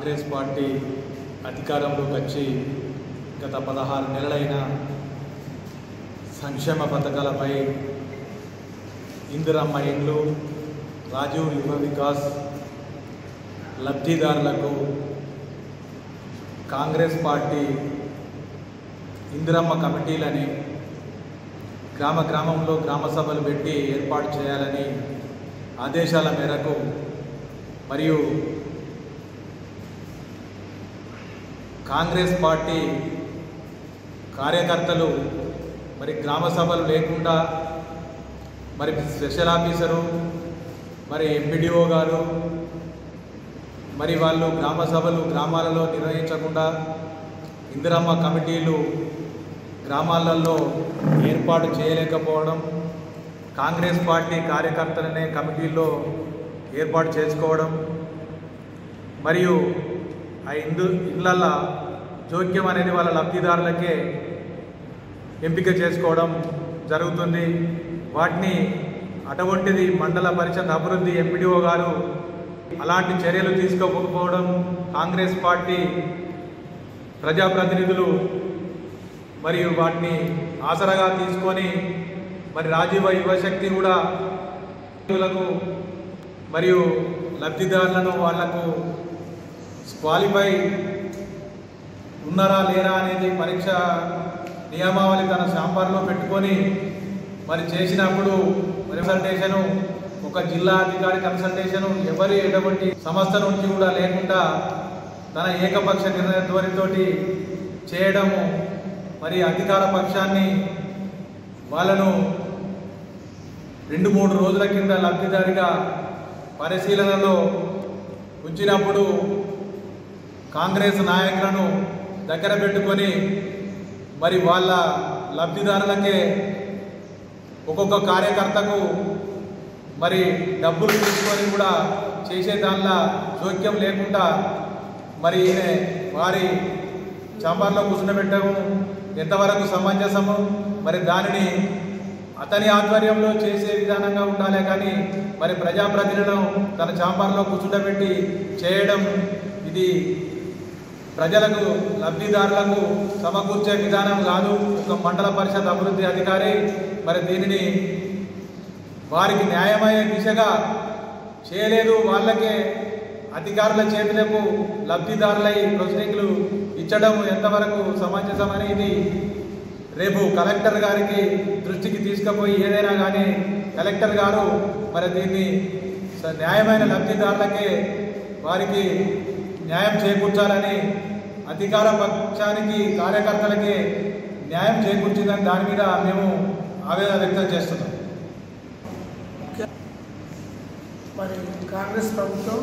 Congress party అధికారంలోకి వచ్చి గత 16 నెలలైన సంక్షేమ పథకాలపై ఇందిరమ్మ ఇండ్లు, రాజీవ్ యువ వికాస్ లబ్ధిదారులకు కాంగ్రెస్ పార్టీ ఇందిరమ్మ కమిటీలని గ్రామంలో గ్రామ సభలు పెట్టి ఏర్పాటు చేయాలని ఆదేశాల మేరకు మరియు కాంగ్రెస్ పార్టీ కార్యకర్తలు మరి గ్రామ సభలు లేకుండా మరి స్పెషల్ ఆఫీసరు మరి ఎంపీడీఓ గారు మరి వాళ్ళు గ్రామ సభలు గ్రామాలలో నిర్వహించకుండా ఇందిరమ్మ కమిటీలు గ్రామాలలో ఏర్పాటు చేయలేకపోవడం, కాంగ్రెస్ పార్టీ కార్యకర్తలనే కమిటీల్లో ఏర్పాటు చేసుకోవడం మరియు ఆ ఇళ్ళ జోక్యం అనేది వాళ్ళ లబ్ధిదారులకే ఎంపిక చేసుకోవడం జరుగుతుంది. వాటిని అటువంటిది మండల పరిషత్ అభివృద్ధి ఎంపీడీఓ గారు అలాంటి చర్యలు తీసుకోకపోవడం, కాంగ్రెస్ పార్టీ ప్రజాప్రతినిధులు మరియు వాటిని ఆసరాగా తీసుకొని మరి రాజీవ యువశక్తి కూడా మరియు లబ్ధిదారులను వాళ్లకు క్వాలిఫై ఉన్నారా లేరా అనేది పరీక్ష నియమావళి తన శాంపర్లో పెట్టుకొని మరి చేసినప్పుడు కన్సల్టేషను ఒక జిల్లా అధికారి కన్సల్టేషను ఎవరి ఎటువంటి సంస్థ నుంచి కూడా లేకుండా తన ఏకపక్ష నిర్ణయ ధోరణితోటి చేయడము, మరి అధికార పక్షాన్ని వాళ్ళను 2-3 రోజుల కింద లబ్ధిదారిగా పరిశీలనలో ఉంచినప్పుడు కాంగ్రెస్ నాయకులను దగ్గర పెట్టుకొని మరి వాళ్ళ లబ్ధిదారులకే ఒక్కొక్క కార్యకర్తకు మరి డబ్బులు తీసుకొని కూడా చేసే దానిలో జోక్యం లేకుండా మరి వారి చాంబర్లో కూర్చుండబెట్టము ఎంతవరకు సమంజసము, మరి దానిని అతని ఆధ్వర్యంలో చేసే విధానంగా ఉండాలి కానీ మరి ప్రజాప్రతినిధులను తన చాంబర్లో కూర్చుండబెట్టి చేయడం ఇది ప్రజలకు లబ్ధిదారులకు సమకూర్చే విధానం కాదు. ఒక మండల పరిషత్ అభివృద్ధి అధికారి మరి దీనిని వారికి న్యాయమయ్యే దిశగా చేయలేదు. వాళ్ళకే అధికారుల చేతులకు లబ్ధిదారులై ప్రొసీడింగ్లు ఇచ్చడం ఎంతవరకు సమంజసమని ఇది రేపు కలెక్టర్ గారికి దృష్టికి తీసుకుపోయి ఏదైనా కానీ కలెక్టర్ గారు మరి దీన్ని న్యాయమైన లబ్ధిదారులకే వారికి న్యాయం చేకూర్చాలని, అధికార పక్షానికి కార్యకర్తలకి న్యాయం చేకూర్చిందని దాని మీద మేము ఆవేదన వ్యక్తం చేస్తున్నాం. మరి కాంగ్రెస్ ప్రభుత్వం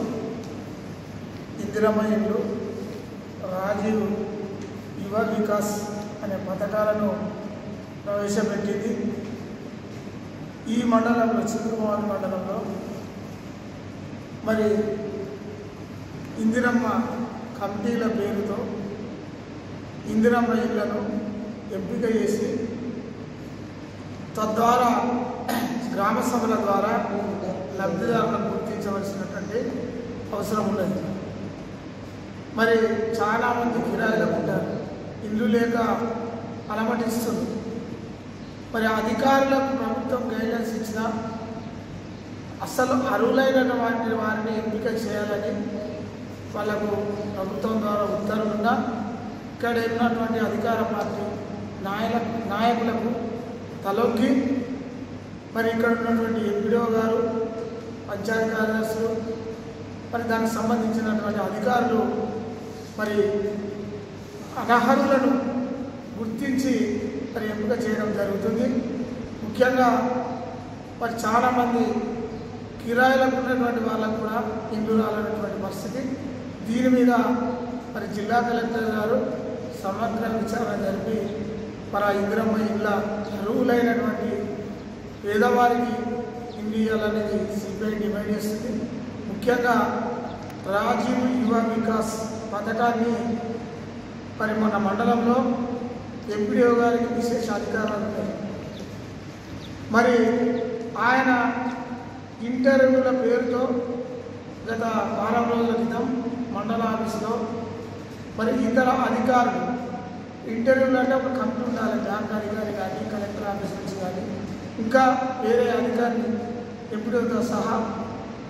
ఇందిరమ్మ ఇండ్లు, రాజీవ్ యువ వికాస్ అనే పథకాలను ప్రవేశపెట్టింది. ఈ మండలంలో, చిత్రమోహన్ మండలంలో మరి ఇందిరమ్మ కమిటీల పేరుతో ఇందిరమ్మ ఇళ్లను ఎంపిక చేసి తద్వారా గ్రామ సభల ద్వారా లబ్ధిదారులను గుర్తించవలసినటువంటి అవసరం ఉన్నది. మరి చాలామంది కిరాయిలకు ఉంటారు, ఇల్లు లేక అలమటిస్తుంది. మరి అధికారులకు ప్రభుత్వం గైడ్లైన్స్ ఇచ్చినా అసలు అర్హులైన వారిని ఎంపిక చేయాలని వాళ్ళకు ప్రభుత్వం ద్వారా ఉత్తర్వులున్నా ఇక్కడ ఉన్నటువంటి అధికార పార్టీ నాయకులకు తలొగ్గి మరి ఇక్కడ ఉన్నటువంటి ఎంపీడీఓ గారు, పంచాయతీ కార్యదర్శులు మరి దానికి సంబంధించినటువంటి అధికారులు మరి అనర్హులను గుర్తించి మరి ఎంపిక చేయడం జరుగుతుంది. ముఖ్యంగా మరి చాలామంది కిరాయిలకు ఉన్నటువంటి వాళ్ళకు కూడా ఇల్లు రాలన్నటువంటి పరిస్థితి. దీని మీద మరి జిల్లా కలెక్టర్ గారు సమగ్ర విచారణ జరిపి మరి ఆ ఇందిరమ్మ ఇళ్ళ అర్హులైనటువంటి పేదవారికి ఇల్లు ఇవ్వాలనేది సిపిఐ డిమాండ్ చేస్తుంది. ముఖ్యంగా రాజీవ్ యువ వికాస్ పథకాన్ని మరి మన మండలంలో ఎంపీడీఓ గారికి విశేష అధికారాలు ఉన్నాయి. మరి ఆయన ఇంటర్వ్యూల పేరుతో గత వారం రోజుల క్రితం మండల ఆఫీసులో మరి ఇతర అధికారులు ఇంటర్వ్యూలు అంటే ఒక కమిటీ ఉండాలి, బ్యాంక్ అధికారి కానీ కలెక్టర్ ఆఫీస్ నుంచి కానీ ఇంకా వేరే అధికారి ఎంపీడీతో సహా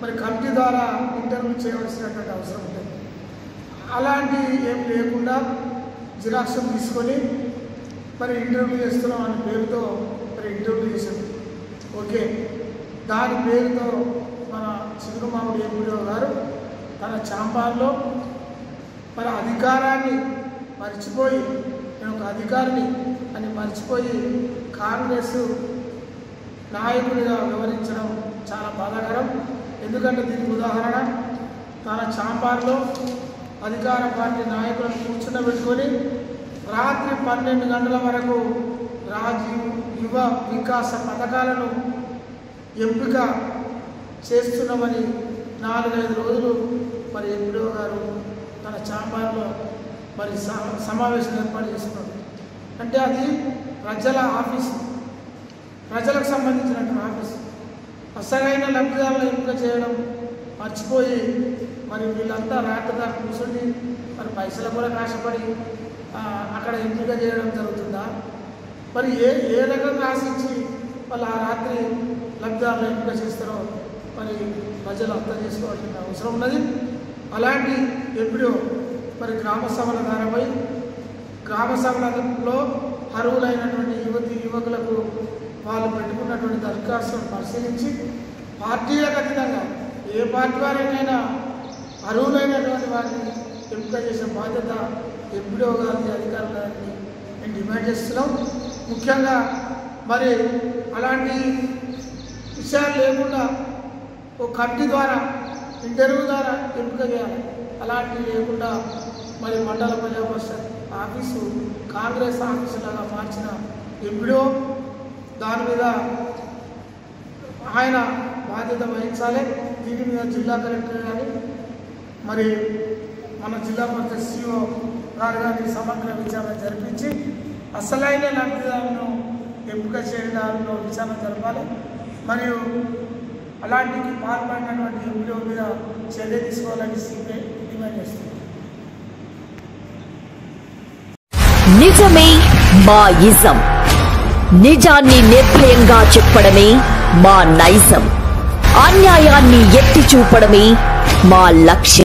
మరి కమిటీ ద్వారా ఇంటర్వ్యూ చేయవలసినటువంటి అవసరం ఉంటుంది. అలాంటి ఏం లేకుండా జిరాక్స్ తీసుకొని మరి ఇంటర్వ్యూ చేస్తున్నాం అనే పేరుతో మరి ఇంటర్వ్యూ చేశారు. ఓకే, దాని పేరుతో మన చిగురుమామిడి ఎంపీడీ గారు తన చాంపాల్లో మరి అధికారాన్ని మర్చిపోయి, నేను ఒక అధికారిని అని మర్చిపోయి కాంగ్రెస్ నాయకుడిగా వ్యవహరించడం చాలా బాధాకరం. ఎందుకంటే దీనికి ఉదాహరణ తన చాంపార్లో అధికార పార్టీ నాయకులను కూర్చుండబెట్టుకొని రాత్రి 12 గంటల వరకు రాజీవ్ యువ వికాస పథకాలను ఎంపిక చేస్తున్నామని 4-5 రోజులు మరి ఎంపీడీ గారు తన చాంబార్లో మరి సమావేశం ఏర్పాటు చేసుకున్నారు. అంటే అది ప్రజల ఆఫీసు, ప్రజలకు సంబంధించినటువంటి ఆఫీసు. అసలైన లబ్ధిదారులను ఎంపిక చేయడం మర్చిపోయి మరి వీళ్ళంతా రాత్రిగా కూర్చొని మరి పైసలు కూడా కాశపడి అక్కడ ఎంపిక చేయడం జరుగుతుందా? మరి ఏ రకంగా ఆశించి వాళ్ళు ఆ రాత్రి లబ్ధిదారులు ఎంపిక చేస్తారో మరి ప్రజలు అర్థం చేసుకోవాల్సిన అవసరం ఉన్నది. అలాంటి ఎంపీడీ మరి గ్రామ సభల ధారపై గ్రామ సభలలో అర్హులైనటువంటి యువకులకు వాళ్ళు పెట్టుకున్నటువంటి దరఖాస్తులను పరిశీలించి పార్టీలకు అతీతంగా ఏ పార్టీ వారినైనా అర్హులైనటువంటి వారిని ఎంపిక చేసే బాధ్యత ఎంపీడీ గారిని అధికారులని మేము డిమాండ్ చేస్తున్నాం. ముఖ్యంగా మరి అలాంటి విషయాలు లేకుండా ఒక కమిటీ ద్వారా ఇంటర్వ్యూ ద్వారా ఎంపిక చేయాలి. అలాంటివి లేకుండా మరి మండల ప్రజా పరిషత్ ఆఫీసు కాంగ్రెస్ ఆఫీసు లాగా మార్చిన ఎంపీడీ దాని మీద ఆయన బాధ్యత వహించాలి. దీని మీద జిల్లా కలెక్టర్ కానీ మరి మన జిల్లా పరిషత్ సిఇఓ గారు కానీ సమగ్ర విచారణ జరిపించి అసలైన లబ్ధిదారులను ఎంపిక చేయడంలో విచారణ జరపాలి. మరియు అలాంటికి పాల్పడినటువంటి ఎంపీడీ మీద చర్య తీసుకోవాలని సిపిఐ డిమాండ్ చేస్తుంది. నిజమే మా ఇజం, నిజాన్ని నిర్భయంగా చెప్పడమే మా నైజం, అన్యాయాన్ని ఎత్తి చూపడమే మా లక్ష్యం.